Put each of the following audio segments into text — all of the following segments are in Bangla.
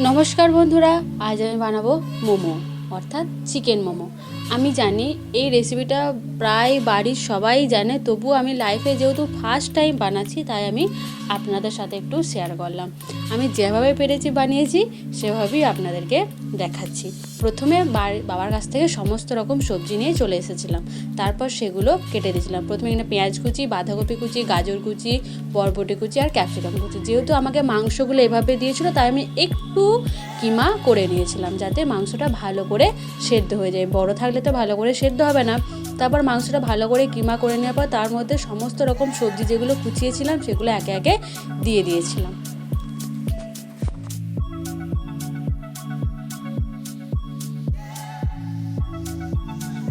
নমস্কার বন্ধুরা, আজ আমি বানাবো মোমো অর্থাৎ চিকেন মোমো। আমি জানি এই রেসিপিটা প্রায় বাড়ির সবাই জানে, তবুও আমি লাইফে যেহেতু ফার্স্ট টাইম বানাচ্ছি তাই আমি আপনাদের সাথে একটু শেয়ার করলাম। আমি যেভাবে পেরেছি বানিয়েছি সেভাবেই আপনাদেরকে দেখাচ্ছি। প্রথমে বাবার কাছ থেকে সমস্ত রকম সবজি নিয়ে চলে এসেছিলাম, তারপর সেগুলো কেটে দিয়েছিলাম। প্রথমে এখানে পেঁয়াজ কুচি, বাঁধাকপি কুচি, গাজর কুচি, বরবটি কুচি আর ক্যাপসিকাম কুচি। যেহেতু আমাকে মাংসগুলো এভাবে দিয়েছিল তাই আমি একটু কিমা করে নিয়েছিলাম যাতে মাংসটা ভালো করে সেদ্ধ হয়ে যায়। বড় থাকলে তো ভালো করে সেদ্ধ হবে না। তারপর মাংসটা ভালো করে কিমা করে নেওয়ার পর তার মধ্যে সমস্ত রকম সবজি যেগুলো কুচিয়েছিলাম সেগুলো একে একে দিয়ে দিয়েছিলাম।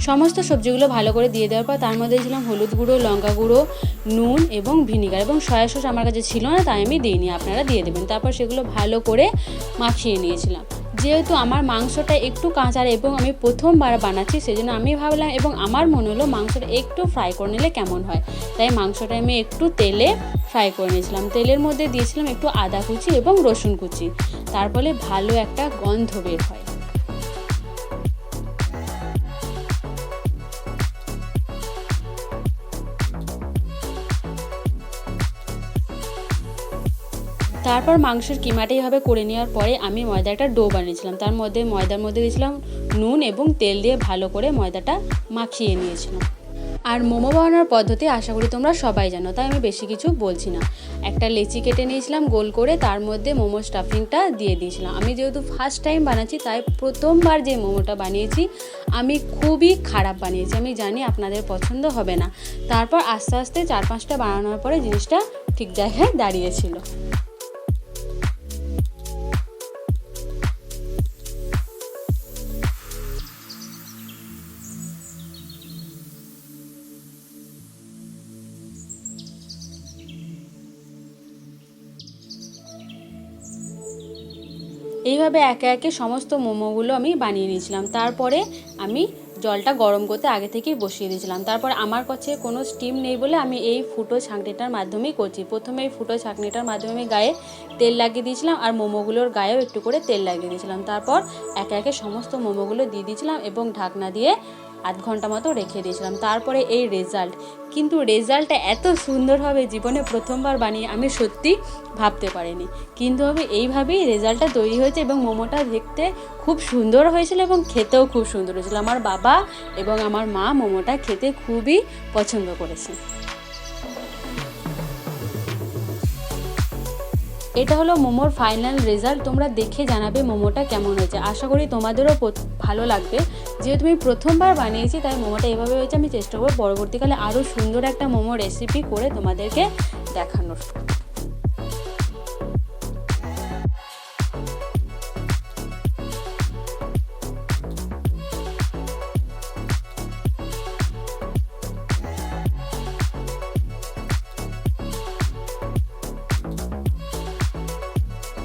সমস্ত সবজিগুলো ভালো করে দিয়ে দেওয়ার পর তার মধ্যে দিয়েছিলাম হলুদ গুঁড়ো, লঙ্কা গুঁড়ো, নুন এবং ভিনিগার, এবং সয়া সস আমার কাছে ছিল না তাই আমি দিইনি, আপনারা দিয়ে দেবেন। তারপর সেগুলো ভালো করে মাখিয়ে নিয়েছিলাম। যেহেতু আমার মাংসটা একটু কাঁচা এবং আমি প্রথমবার বানাচ্ছি সেজন্য আমি ভাবলাম এবং আমার মনে হলো মাংসটা একটু ফ্রাই করে নিলে কেমন হয়, তাই মাংসটা আমি একটু তেলে ফ্রাই করে নিয়েছিলাম। তেলের মধ্যে দিয়েছিলাম একটু আদা কুচি এবং রসুন কুচি, তার ফলে ভালো একটা গন্ধ বের হয়। তারপর মাংসের কিমাটা এইভাবে করে নেওয়ার পরে আমি ময়দা একটা ডো বানিয়েছিলাম। তার মধ্যে ময়দার মধ্যে দিয়েছিলাম নুন এবং তেল দিয়ে ভালো করে ময়দাটা মাখিয়ে নিয়েছিলাম। আর মোমো বানানোর পদ্ধতি আশা করি তোমরা সবাই জানো, তাই আমি বেশি কিছু বলছি না। একটা লেচি কেটে নিয়েছিলাম গোল করে, তার মধ্যে মোমো স্টাফিংটা দিয়ে দিয়েছিলাম। আমি যেহেতু ফার্স্ট টাইম বানাচ্ছি তাই প্রথমবার যে মোমোটা বানিয়েছি আমি খুবই খারাপ বানিয়েছি। আমি জানি আপনাদের পছন্দ হবে না। তারপর আস্তে আস্তে 4-5টা বানানোর পরে জিনিসটা ঠিক জায়গায় দাঁড়িয়েছিল। এইভাবে একে একে সমস্ত মোমোগুলো আমি বানিয়ে নিয়েছিলাম। তারপরে আমি জলটা গরম করতে আগে থেকেই বসিয়ে দিয়েছিলাম। তারপর আমার কাছে কোনো স্টিম নেই বলে আমি এই ফুটো ছাঁকনিটার মাধ্যমেই করছি। প্রথমে এই ফুটো ছাঁকনিটার মাধ্যমে আমি গায়ে তেল লাগিয়ে দিয়েছিলাম আর মোমোগুলোর গায়েও একটু করে তেল লাগিয়ে দিয়েছিলাম। তারপর একে একে সমস্ত মোমোগুলো দিয়ে দিয়েছিলাম এবং ঢাকনা দিয়ে আধ ঘন্টা মতো রেখে দিয়েছিলাম। তারপরে এই রেজাল্ট, কিন্তু রেজাল্টটা এত সুন্দর হবে জীবনে প্রথমবার বানিয়ে আমি সত্যি ভাবতে পারিনি। কিন্তু আমি এইভাবেই রেজাল্টটা তৈরি হয়েছে এবং মোমোটা দেখতে খুব সুন্দর হয়েছিল এবং খেতেও খুব সুন্দর হয়েছিল। আমার বাবা এবং আমার মা মোমোটা খেতে খুবই পছন্দ করেছে। এটা হলো মোমোর ফাইনাল রেজাল্ট। তোমরা দেখে জানাবে মোমোটা কেমন হয়েছে। আশা করি তোমাদেরও ভালো লাগবে। যেহেতু আমি প্রথমবার বানিয়েছি তাই মোমোটা এভাবে হয়েছে। আমি চেষ্টা করব পরবর্তীকালে আরও সুন্দর একটা মোমো রেসিপি করে তোমাদেরকে দেখানোর।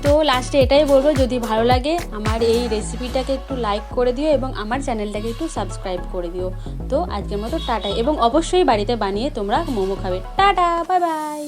তো লাস্টে এটাই বলবো, যদি ভালো লাগে আমার এই রেসিপিটাকে একটু লাইক করে দিও এবং আমার চ্যানেলটাকে একটু সাবস্ক্রাইব করে দিও। তো আজকের মতো টাটা, এবং অবশ্যই বাড়িতে বানিয়ে তোমরা মোমো খাবে। Tata, bye bye.